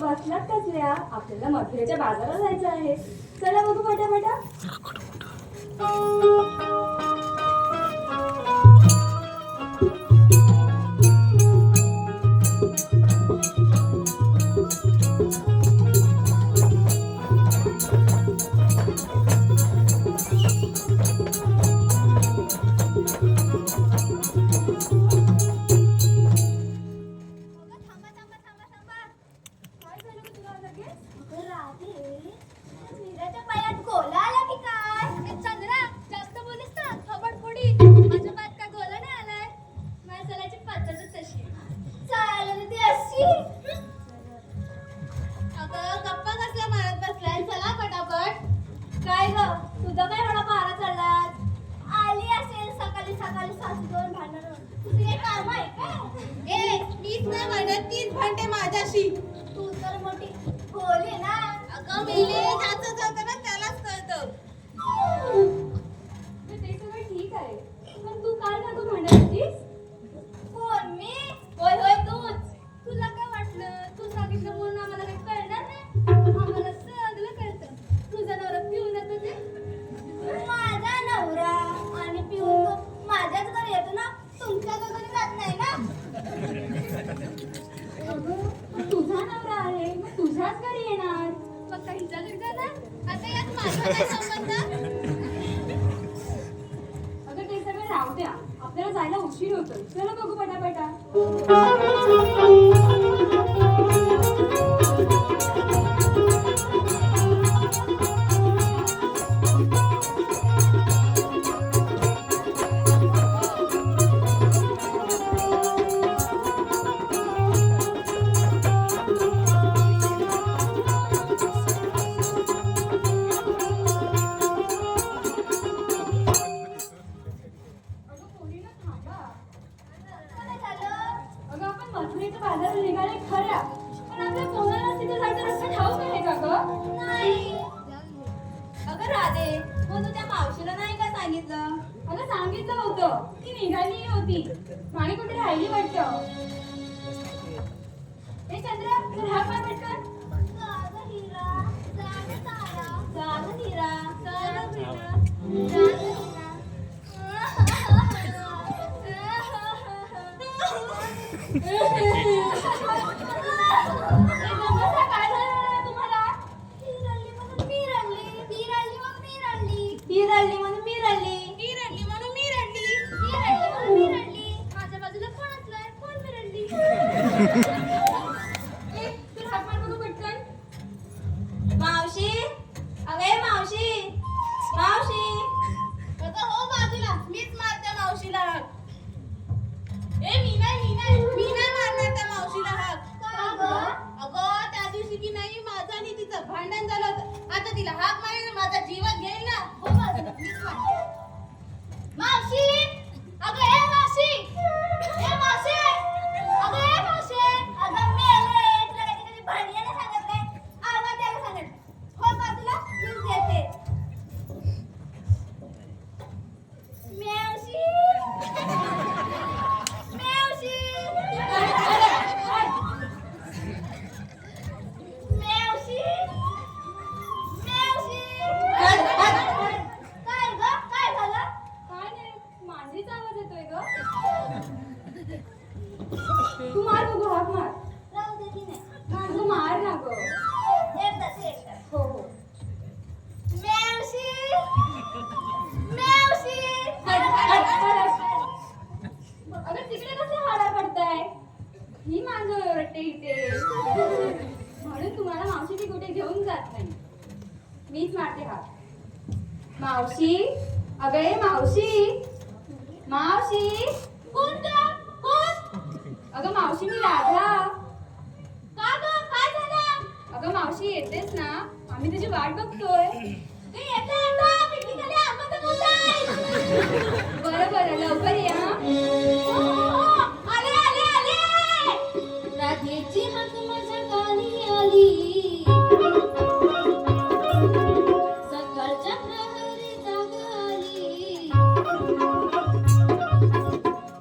बसलात कसल्या? आपल्याला मथुरेच्या बाजारात जायचं आहे. चला बघू पटापटा. आपल्याला जायला उशीर होतोय. चला बघू पटापटा. मावशी, अगं ये मावशी, मावशी. कोण गं? कोण? अगं मावशी, मी राधा. का गं, काय झालं? अगं मावशी, येतेस ना? आम्ही तुझी वाट बघतोय. बरं बरं, लवकर ये हा. आले आले आले. राधेची हाक माझ्या कानी आली, सकाळच्या प्रहरी जाग आली.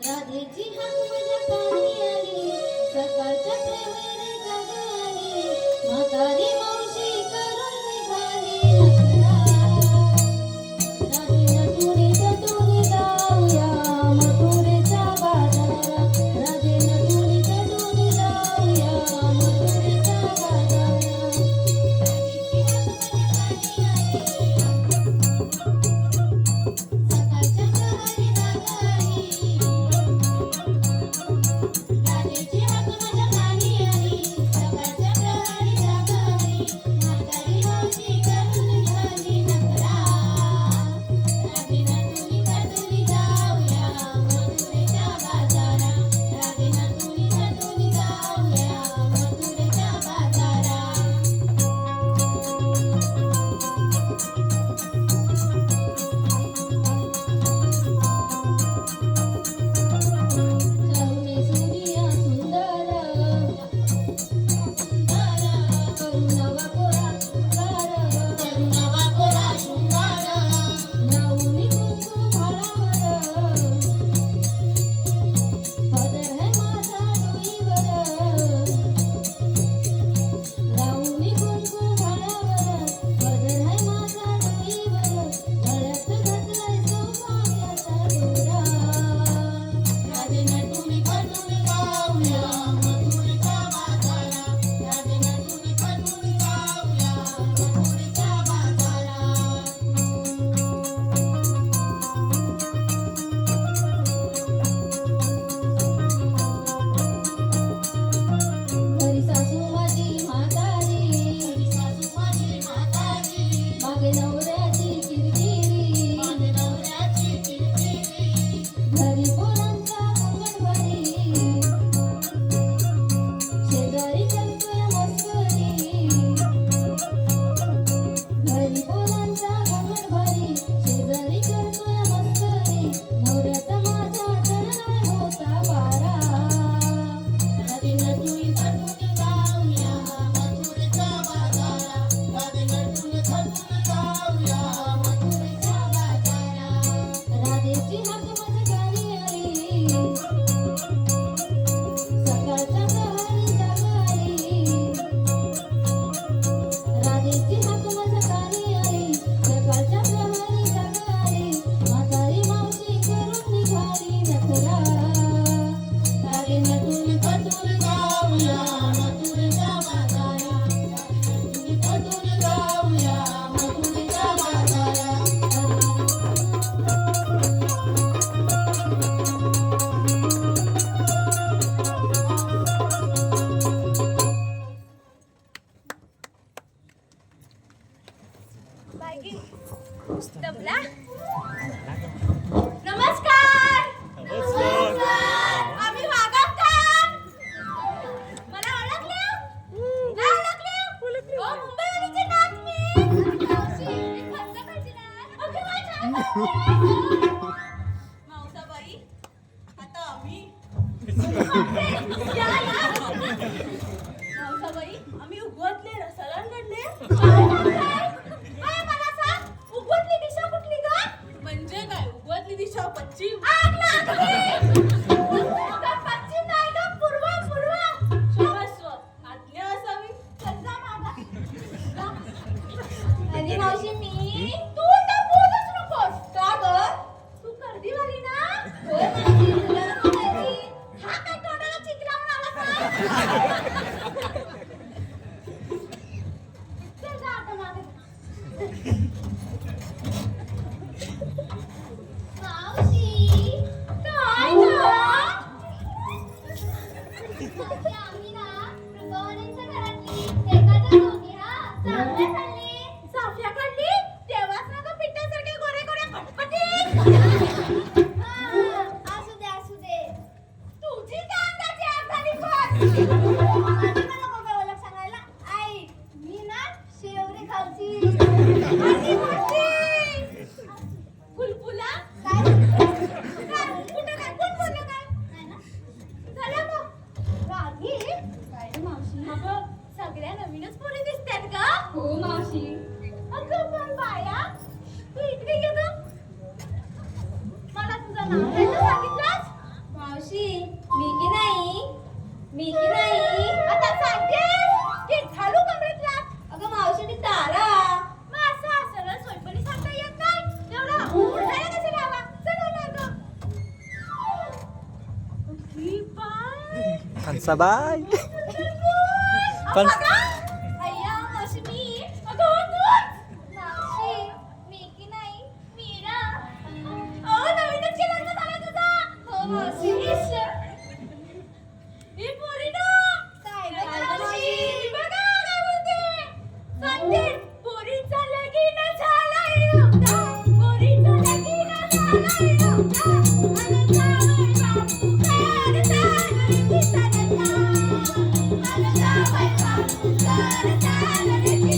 राधेची हाक माझ्या कानी आली, सकाळच्या प्रहरी जाग आली. म्हातारी मावशी करून निघाली दमला? नमस्कार. आम्ही वाघावकर. मला ओळखलं? नाही ओळखलं? ओ मुंबईवरीचे नात मी. मावशी, मी खर्च करते ना. अगं काय छान करते. मावसाबाई, आता आम्ही या या. मावसाबाई, आम्ही उगवतले रसाळांकडले. काय म्हणताय? काय मला सांग, उगवतली दिशा कुठली ग? म्हणजे काय, उगवतली दिशा पश्चिम. आग लागली. पश्चिम नाही ग, पूर्व पूर्व. क्षमस्व, आज्ञा असावी. कर्जा मागा. आणि मावशी मी तू तर बोलूच नकोस. का ग? तू कर्दीवाली ना? होय मावशी, तुला नको माहिती. हा काय तोंडाला चिकलावून आला का? चल जा आता मागे. मावशी काय ग? असू दे असू दे. तुझी कांदाची आखाडी पण. आणि मला कोण काय ओळख सांगायला? आई, मी ना शेवरी खावची. आणि मोठी. फुलफुला? काय? कुठं काय? कोण बोललं काय? नाही ना? झालं मग. रागी? काय रे मावशी? अगं, सगळ्या नवीनच पोरी दिसतात का? हो मावशी. अगं पण बाया, तू इकडे ये गं. मला तुझं नाव काय तर सांगितलंस? मावशी मी की नाही, मी की नाही. आता सांगतेस की घालू कमरेत? अगं मावशी मी तारा. मग असं सरळ सोयपणी सांगता येत नाही. तेवढं उलटायला कसं लावा? चला ना गं. ही बाय. हंसाबाई पण पण अय्या मावशी मी. अगं तूच. मावशी मी की नाही, मीरा. नवीनच की लग्न झालं तुझं. हो मावशी. ही पोरी ना. काय काय गं मावशी? बघा काय बोलते. सांगते, पोरीचा लगीन झालाय नव्हता. पोरीचा लगीन झालाय नव्हता. आणि जावई बापू कर चालू चालता. आणि जावई बापू कर चालू चालता. आणि जावई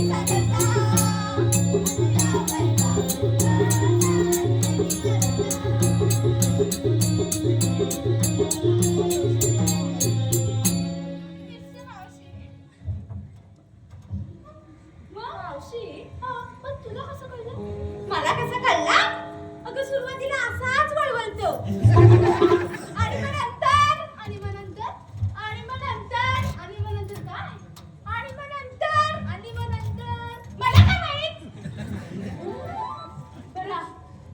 मावशी, पण तुला कसं कळलं? मला कसं कळला? अगं सुरुवातीला असाच वळवळतो. आणि मग नंतर, आणि मग नंतर, आणि मग नंतर, आणि मग नंतर काय? आणि मग नंतर, आणि मग नंतर. मला काय माहित? बरं,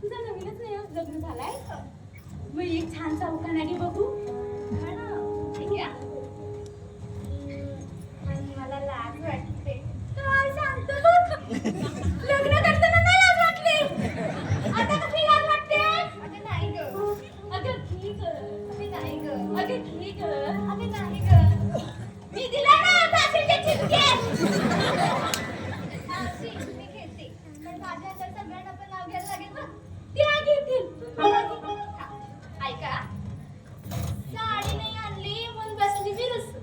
तुझं नवीनच नाही हं? लग्न झालंय? मग एक छानसा उखाणा घे बघू. हा ना, ठीक आहे. आणि मला लाज वाटते. काय सांगतो तू? लग्न करताना नाही लाज वाटली. आता कसली लाज वाटते? अगं नाही ग. अगं ठीक आहे. अगं नाही ग. अगं ठीक आहे. अगं नाही ग. मी दिला ना फाशीचे ठिपके. मावशी मी घेते. पण माझ्या नंतर सगळ्यांना पण नाव घ्यायला लागेल बघ. त्या घेतील. ऐका. साडी नाही आणली म्हणून बसली मी रुसून.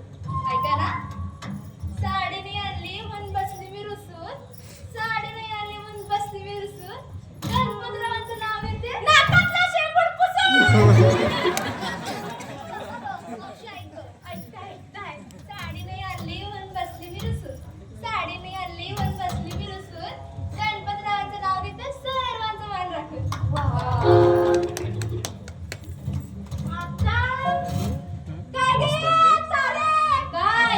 ऐका ना. साडी नाही आणली म्हणून बसली मी रुसून. साडी नाही आणली म्हणून बसली मी रुसून. गणपतरावांचं नाव येते नाकातला शेंबूड पुसून. मावशी ऐक. ऐकताय. साडी नाही आणली म्हणून बसली मी रुसून. साडी नाही आणली म्हणून बसली मी रुसून. गणपतरावांचं नाव घेते सर्वांचं मान राखून. आता काय घे सारे? काय?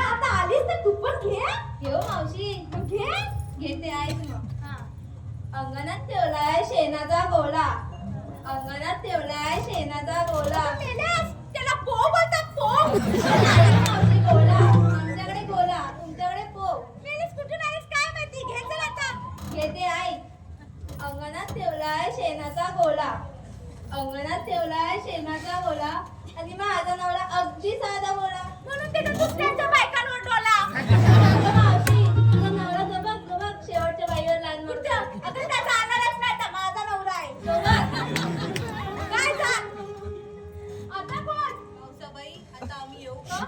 आता आलीस तर तू पण घे. घेऊ मावशी. मग घे. घेते ऐक मग. हा. अंगणात ठेवलाय शेणाचा गोळा. अंगणात ठेवलाय शेणाचा गोळा. मेल्यास त्याला पो बोलतात पो. नाही मावशी गोळा. आमच्याकडे गोळा, तुमच्याकडे पोव. मेलीस कुठून आलीस काय माहिती. घे चल आता. घेते ऐक. अंगणात ठेवलाय शेणाचा गोळा. अंगणात ठेवलाय शेणाचा गोळा. आणि माझा नवरा अगदी साधा गोळा. म्हणून त्यानं दुसऱ्यांच्या बायकांवर डोला. अगं मावशी माझा नवरा तो बघ, तो बघ शेवटच्या बाईवर लाल कुठं? मोठं. अगं त्याचा आणारच नाही तर माझा नवरा आहे. तो बघ. काय सांग? आता कोण? मावसाबाई आता आम्ही येऊ का?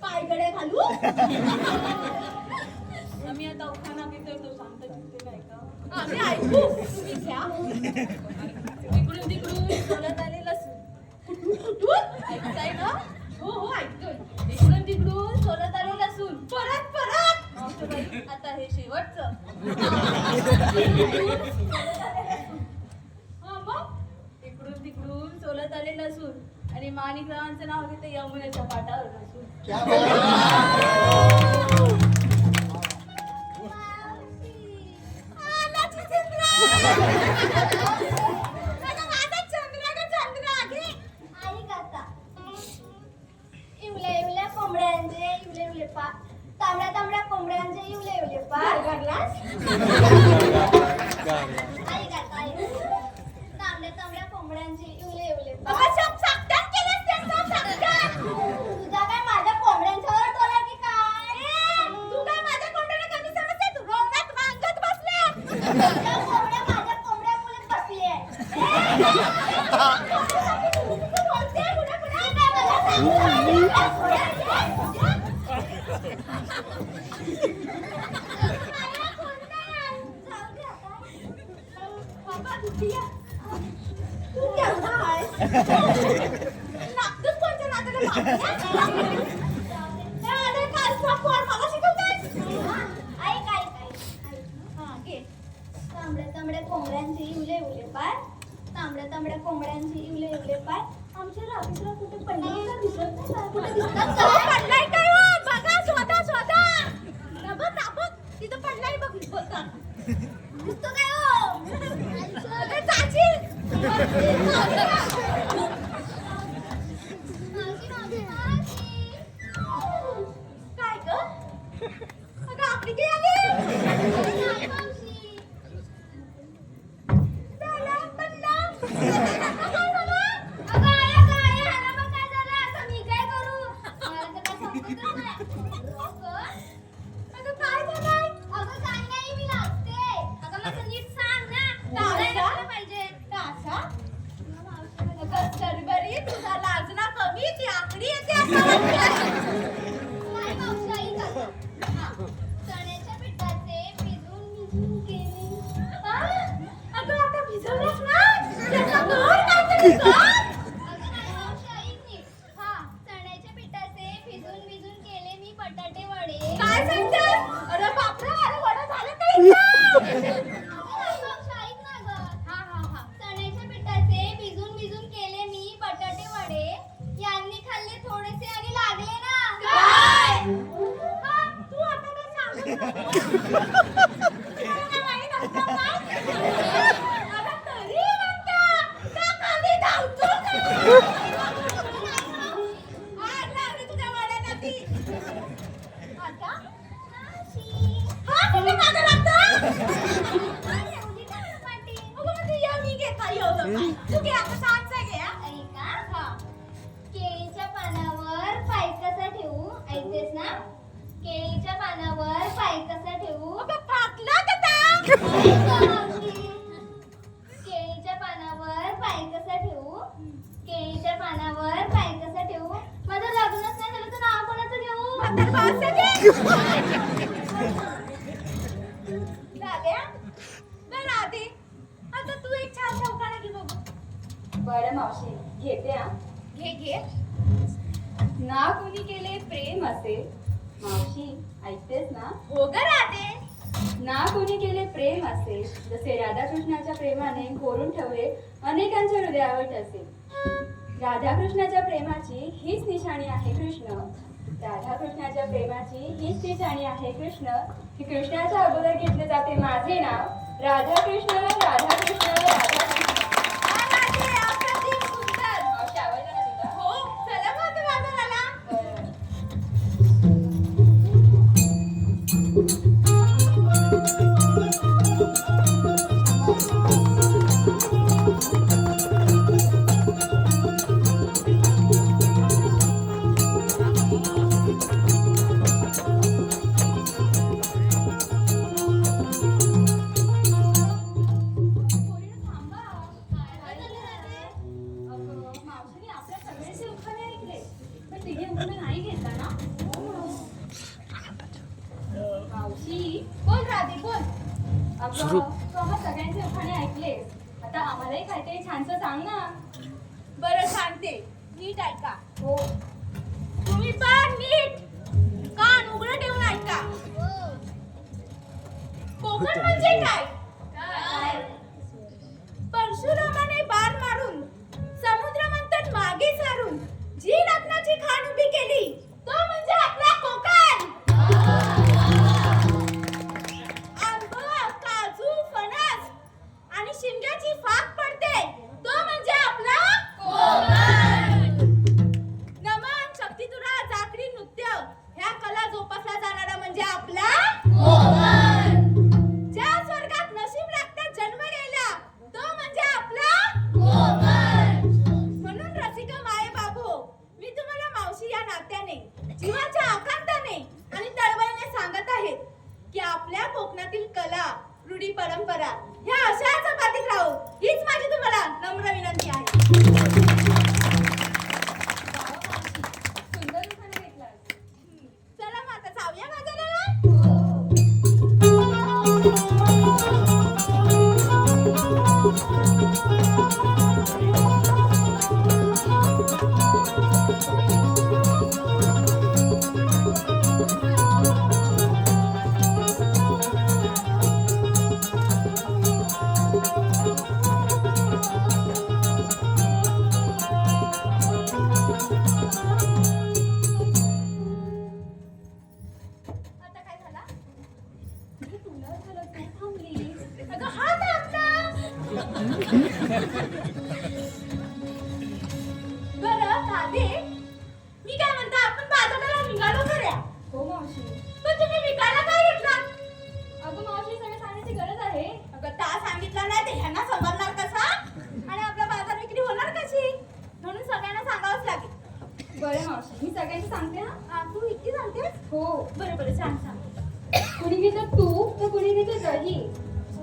पायगडे घालू. आम्ही आता उखाणा घेतोय तो सांगतो तुमचे काय का? आम्ही ऐकू. तुम्ही घ्या. तिकडून तिकडून बोलत आले लसूण. कुठून? ऐकताय ना? हो हो ऐकतोय. तिकडून तिकडून बोलत आले लसूण. परत परत. मावसाबाई आता हे शेवटचं. हा मग तिकडून तिकडून सोलत आले लसूण आणि माणिकरावांचं नाव घेते यमुनेच्या पाटावर बसून. आला चिंद्रा. अगं माझा चंद्रा ग चंद्रा घे. आई गाता इवले इवले कोंबड्यांचे इवले इवले पा तांबड्या तांबड्या कोंबड्यांचे इवले इवले पा घाललास? आई गाता आई तांबड्या तांबड्या कोंबड्यांचे इवले इवले पा अगं सब साकटान केलंस त्यांचं साकटान. तुझा काय माझ्या कोंबड्यांच्यावर टोला की काय तू काय माझ्या कोंबड्याला कमी समजते? तू रोज त्या कोंबड्या माझ्या कोंबड्यामुळे बसली आहे. बाबा दुखिया तू केवढा आहेस लागतोच कोणत्या नात्याला अरे कालचा पोर मला शिकवतायस ऐक ऐक ऐक हा घे तांबड्या तांबड्या कोंबड्यांचे इवले इवले पाय, तांबड्या तांबड्या कोंबड्यांचे इवले इवले पाय. आमच्या रात्रीला कुठे पडले का दिसत नाही का? कुठे दिसतात तो का? पडलाय काय हो बघा स्वतः स्वतः दाबत तिथं पडलाय बघ बोलता दिसतो काय हो? अरे चाची मावशी, मावशी, मावशी. काय ग अगं आपली काय आली नाही, मावशी. झाला पडला अगं आई, ह्याला मग काय झालं? आता मी काय करू? मला तर काय समजतच नाही. अगं काय झालंय अगं काय नाही, मी लाजते. अगं माझं नीट सांग ना. लाज काय का? करायला पाहिजे? कासा मावशी, अगं सरबरी तुझा लाजना कमी ती आकडी येते असं वाटतं नाही मावशी, आई का? चण्याच्या पिठाचे भिजून केले. अगं आता भिजवलंस ना त्याचा दोर काहीतरी कर अगं नाही मावशी, ऐक नीट. चण्याच्या पिठाचे भिजून केले मी बटाटे वडे. काय सांगतेस अरे बापरे अरे वडा झालं काही अगं नाही मावशी, ऐक ना गं. हा चण्याच्या पिठाचे भिजून केले मी बटाटे वडे. यांनी खाल्ले थोडेसे आणि लागले ना. काय तू आता काय सांगत नाही मला काय माहित असतं का अगं तरी म्हणता का खाली धावतो आग लागली तुझ्या वड्याला ती आता मावशी. कुठे मागं लागतं एवढी टाकलं पाटी. अगं म्हणजे या मी घेता एवढं काय तू घे आता सांगचा घे हा ऐका. केळीच्या पानावर पाय कसा ठेवू? ऐकतेस ना? केळीच्या पानावर पाय कसा ठेवू? अगं फाटला का ता ऐका मावशी. केळीच्या पानावर पाय कसा ठेवू? केळीच्या पानावर पाय कसा ठेवू? माझं लग्नच नाही झालं तर नाव कोणाचं घेऊ? म्हातार बाळाचं घे दाद्या बरं आधी आता तू एक छान चौकाना घे बघू बरं मावशी घेते हा. घे ना कुणी केले प्रेम असे मावशी ऐकतेस ना? हो ग राधे ना कुणी केले प्रेम असे जसे राधाकृष्णाच्या प्रेमाने कोरून ठेवले अनेकांच्या हृदयावर ठसे. राधाकृष्णाच्या प्रेमाची हीच निशाणी आहे कृष्ण. राधाकृष्णाच्या प्रेमाची हीच निशाणी आहे कृष्ण. की कृष्णाच्या अगोदर घेतले जाते माझे नाव राधाकृष्ण राधाकृष्ण राधाकृष्ण. राधे अप्रतिम सुंदर मावशी आवडलं ना तुला? हो चला मग माझा मला बरं. पोरीनं थांबा. काय झालं राधे? अगं, मावशीने आपल्या सगळ्यांचे उखाणे ऐकले पण तिघे उखाणे नाही घेतला ना. मावशी बोल राधे बोल अगं तू आम्हा सगळ्यांचे उखाणे ऐकलेस आता आम्हालाही काहीतरी छानसं सांग ना. बरं सांगते नीट ऐका हो. तुम्ही पण नीट कान उघडं ठेवून ऐका कोकण म्हणजे काय काय? परशुरामाने बाण मारून समुद्र मंथन मागे सारून जी रत्नाची खाण उभी केली तो म्हणजे आपला कोकण. आंब काजू फणस आणि शिमग्याची फाक पडते तो म्हणजे आपला कोकण. नमन शक्तितुरा जाकडी नृत्य ह्या कला जोपासला जाणारा म्हणजे आपला कोकण. ज्या स्वर्गात रूढी परंपरा ह्या अशाच अबाधित राहू हीच माझी तुम्हाला नम्र विनंती आहे. सुंदर उखाणा घेतलास. चला मग आता जाऊया बाजाराला. आता काय झाला? हे तुला झालं, तू थांबलीस. अगं हा थांबला. बरं दादे, मी काय म्हणते आपण बाजाराला निघालो खऱ्या. हो मावशी. पण तुम्ही विकायला काय घेतला? अगं मावशी, सगळं सांगण्याची गरज आहे. अगं ता सांगितलं नाही ते ह्यांना समजणार कसा आणि आपला बाजार विक्री होणार कशी म्हणून सगळ्यांना सांगावंच लागेल. बरं मावशी, मी सगळ्यांची सांगते ना. तू विक्री सांगतेस? हो. बरं बरं सांग सांग. कुणी घेतं तूप तर कुणी घेतं दही.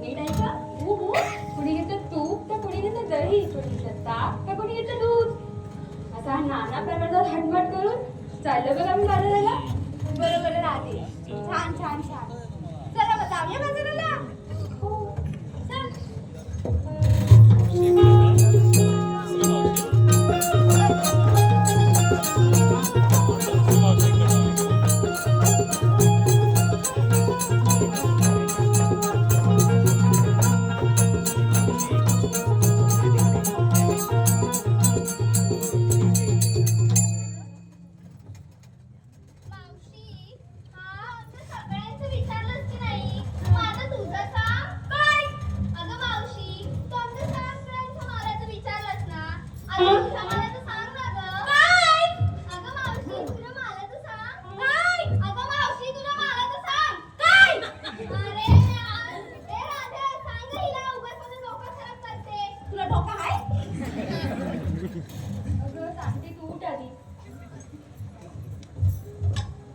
नीट आहे का? हो हो. कुणी घेतं तूप तर कुणी घेतं दही. कुणी घेतं ताक तर कुणी घेतं दूध. असा नाना प्रकारचा हटमट करून चाललं बघ आम्ही बाजाराला. बरं बरं राहते. छान छान छान. चला मग जाऊया बाजाराला. हो. चल. मावशी, आमच्या सगळ्यांचं विचारलंच की नाही? माझं तुझं सांग. काय? अगं मावशी, तू आमच्या सगळ्यांच्या मालाचं विचारलंस ना? आता तुझ्या मालाचं सांग ना गं. काय? अगं मावशी, तुझ्या मालाचं सांग. काय? अगं मावशी, तुझ्या मालाचं सांग. काय? अरे यार, ए राधे, सांग गं हिला, उगाच माझं डोकं खराब करते. तुला डोकं आहे? अगं सांगते तू उठ आधी.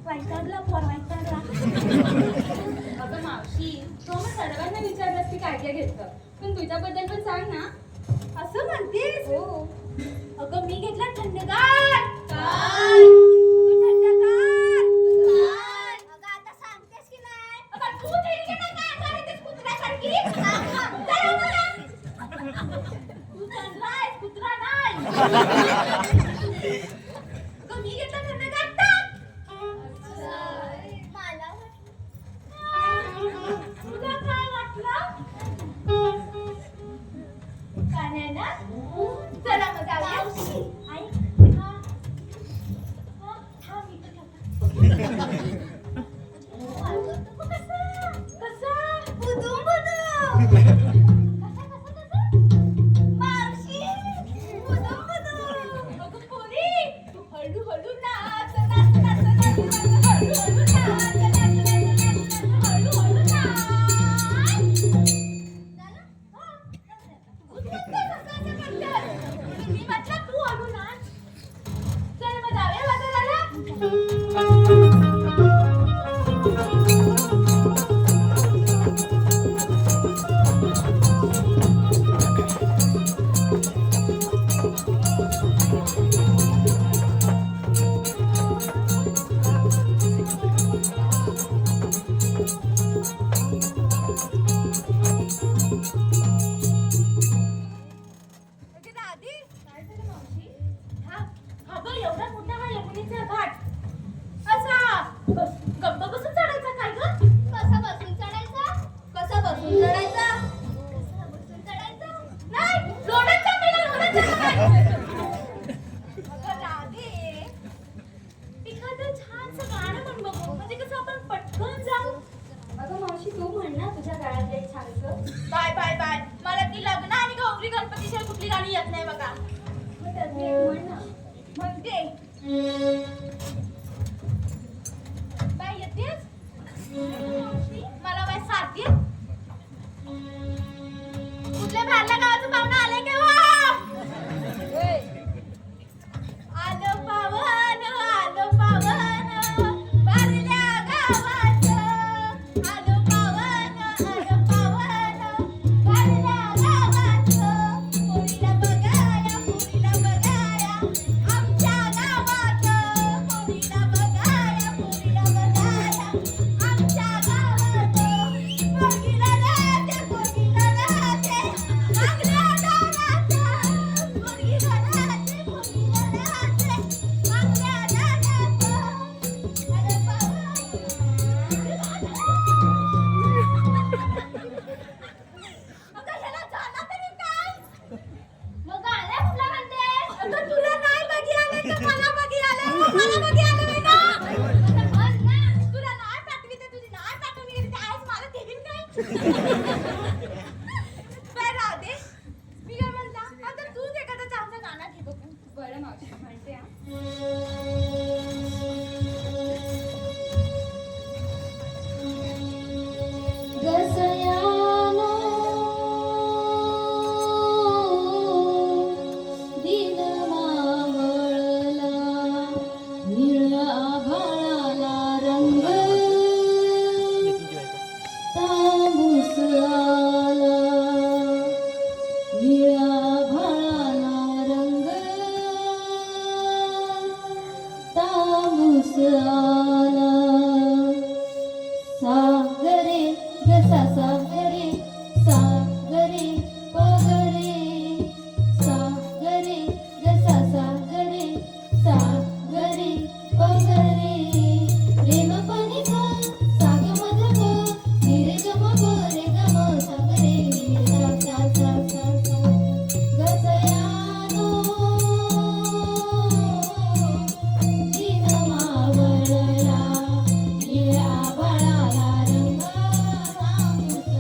वैतागला पोर वैतागला. अगं मावशी, तू मग सर्वांना विचारलंस की काय काय घेतलं. पण तुझ्याबद्दल पण सांग ना. असं म्हणतेस? हो. अगं मी घेतला थंडगार. काय? अगं थंडगार. अगं आता सांगतेस की नाही? अगं तू तरी घेणार काय आता इथेच कुत्र्यासारखी? चला बोला. तू चांगला आहेस, कुत्रा नाही. अगं मी घेतला थंडगार ताक. मला तुला काय वाटलं? काय नाही ना? चला मग जाऊया. मावशी. आई, हा. हा, थांब इथं थांब. कसा? बुदुम बुदुम. मावशी, बुदुम बुदुम. अगं पोरी, तू हळूहळू नाच, नाच, नाच, नाच, नाच, हळूहळू नाच, नाच, नाच, नाच, नाच, हळूहळू नाच. झालं? तूच म्हणतेस असं असं म्हणतेस. मी म्हटलं तू हळू नाच. चल मग जाऊया बाजाराला. अगं दादी, काय झालं मावशी? हा गं एवढा मोठा हा यमुनेचा घाट. असा गप्प बसून चढायचा काय गं? कसा बसून चढायचा? कसा बसून चढायचा? कसा बसून चढायचा? नाही, लोण्यात चापायला लोण्यात चापायला. अगं दादी, एखादं छानसं गाणं म्हण बघू म्हणजे कसं आपण पटकन जाऊ. अगं मावशी, तू म्हण ना तुझ्या काळातलं एक छानसं. बाय बाय बाय, मला ती लग्न आणि गौरी गणपतीशिवाय कुठली गाणी येत नाही बघा. मग त्यातलं एक म्हण ना. म्हणते बाय येतेस? मला बाय साथ ये. कुठल्या बाहेरल्या गावाचं पाहुणं आलंय का वा? आलं पावन, आलं पावन, बारल्या गावाचं. आलं पावन, आलं पावन, काय राधे मी काय म्हणता आता तूच एखादा चांगला गाणं घे बघू. बरं मावशी म्हणते हा. गसयानो दिन मावळला निळ्या आभाळाला रंग तांबूस आला निळ्या आभाळाला रंग तांबूस आला सागरे गसा सागरे सागरे पगरे सागरे गसा सागरे सागरे पगरे रेम पनि ग साग मध ग निरे गम ग रे गम सागरे सा सा सा सा सा गसयानो दिन मावळला निळ्या आभाळाला रंग तांबूस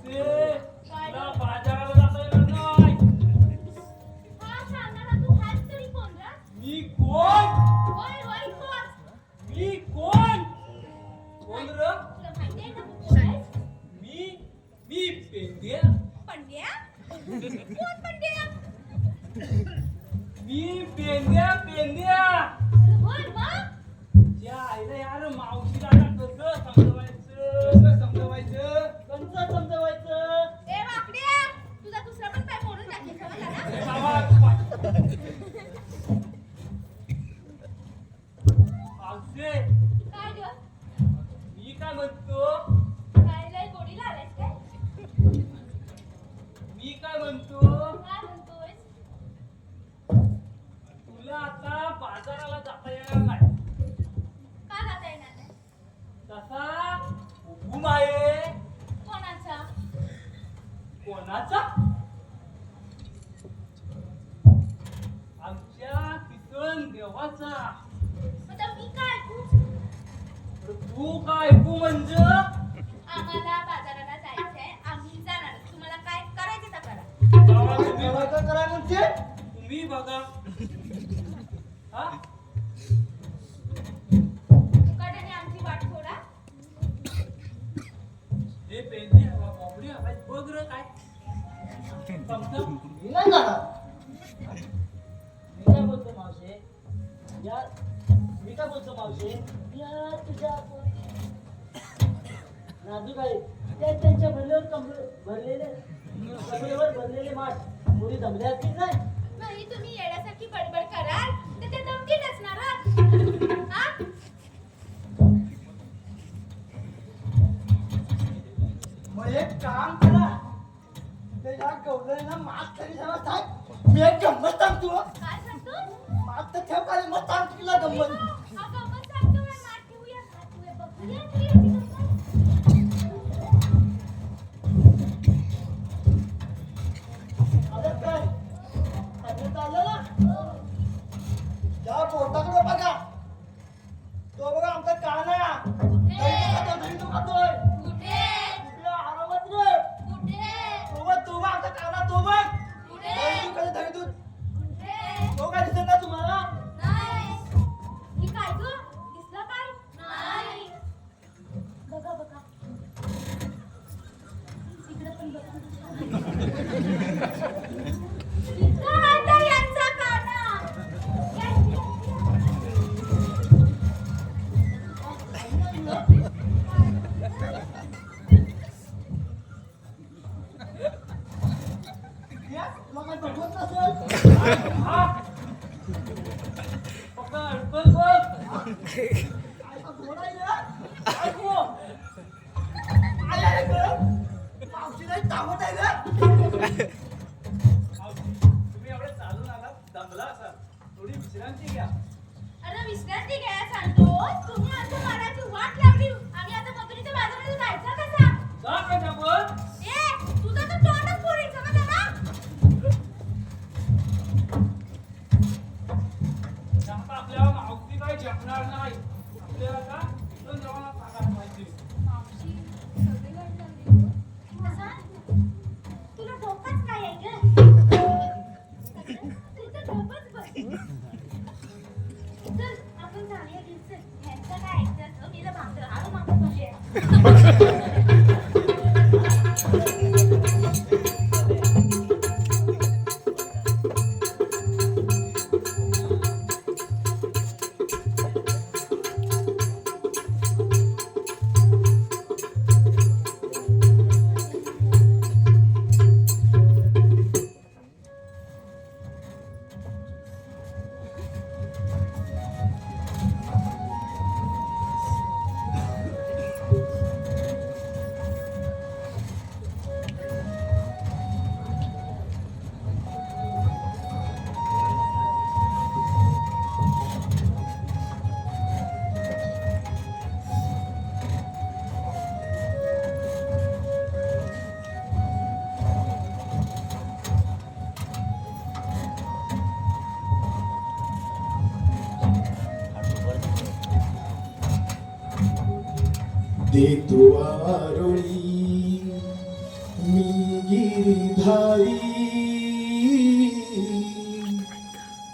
मावशी तुला बाजाराला जाता येणार नाही. हा सांगणारा तू हाच तरी कोण रा? मी कोण? होय होय कोण? मी कोण? कोण र? तुला माहिती आहे ना तू कोण आहेस? मी पेंड्या. पंड्या? कोण पंड्या? मी पेंड्या. होय मग? त्या आईला यार मावशीला आता कसं समजवायचं? ए वाकड्या, तुझा दुसरा पण पाय मोडून टाकले समजला ना? अरे बाबा, मावशी काय ग? मी काय म्हणतो? काय लय गोडीला आलायस काय? मी काय म्हणतो? काय म्हणतोयस? तुला आता बाजाराला जाता येणार नाही. का जाता येणार नाही? तसा हुकूम आहे. कोणाचा? कोणाचा? आमच्या किसन देवाचा. आता मी काय ऐकू? तर तू काय ऐकू म्हणजे? आम्हाला बाजाराला जायचंय, आम्ही जाणार. तुम्हाला काय करायचं तर करा. बाबा, तुम्ही बघा. हा? मुकाट्याने आमची वाट सोडा. हे पेंडी हवा कोंबडी हवा बघ र काय समजलं? मी नाही जाणार. मी काय बोलतो मावशे? या तुझ्या नाजूक आहे त्यांच्या कमरेवर भरलेले माठ मुली जमले असतील नाही. नाही तुम्ही येण्यासाठी बडबड कराल तर ते जमतीलच ना रा. हा? मग एक काम करा, त्याच्या गवळणीला मात तरी जरा सांग. मी एक गंमत सांगतो. काय सांगतो? मात तर ठेव का रे? मग सांग तुला गंमत. हा गंमत सांगतो बाई, माठ ठेवूया, हात ठेवूया, बघूया तरी याची गंमत. आता काय सांगत आलं ना, त्या पोटाकडे बघा. तो बघा आमचा काना दही तो खातोय. कुठे? कुठे आरामात रे. कुठे? तो बघ आमचा काना. तो बघ कुठे? दही दूध. कुठे? तो काय दिसत ना तुम्हाला? नाही. ही काय ग? दिसलं काय? नाही. बघा बघा. इकडे पण बघा. इथं आता यांचा काना. या, तुला काय बघवत नसेल? हा? पकड बघ. काय का घोडा आहे ना? काय गो? काय आहे गं? मावशी नाही थांबत आहे गं? मावशी, तुम्ही एवढे चालून आलात, दमला असाल, थोडी विश्रांती घ्या. अरे विश्रांती घ्यायला सांगतो. तुम्ही आमच्या माराची वाट लावली. आम्ही आता मथुरीच्या बाजाराला जायचं कसा? जा कशावर? ए, तुझं तर तोंडच फोडीन, समजलं ना? आता आपल्याला मावशी काही जपणार नाही. आपल्याला का इथून जेवणाला सांगायला पाहिजे. कसा? तुला डोकाच काय आहे ग? तुझं डोकंच बघ. चल, आपण जाऊया घरी, चल. ह्यांचं काय ऐकायचं? गेलं मागचं. आलो मागं बघूया. देतो आरोळी मी गिरिधारी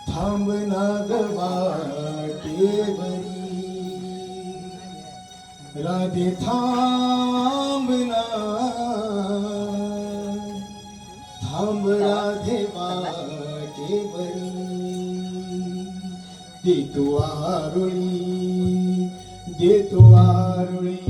थांबना ग वाटेवरी राधे थांबना थांब राधे वाटेवरी देतो आरुळी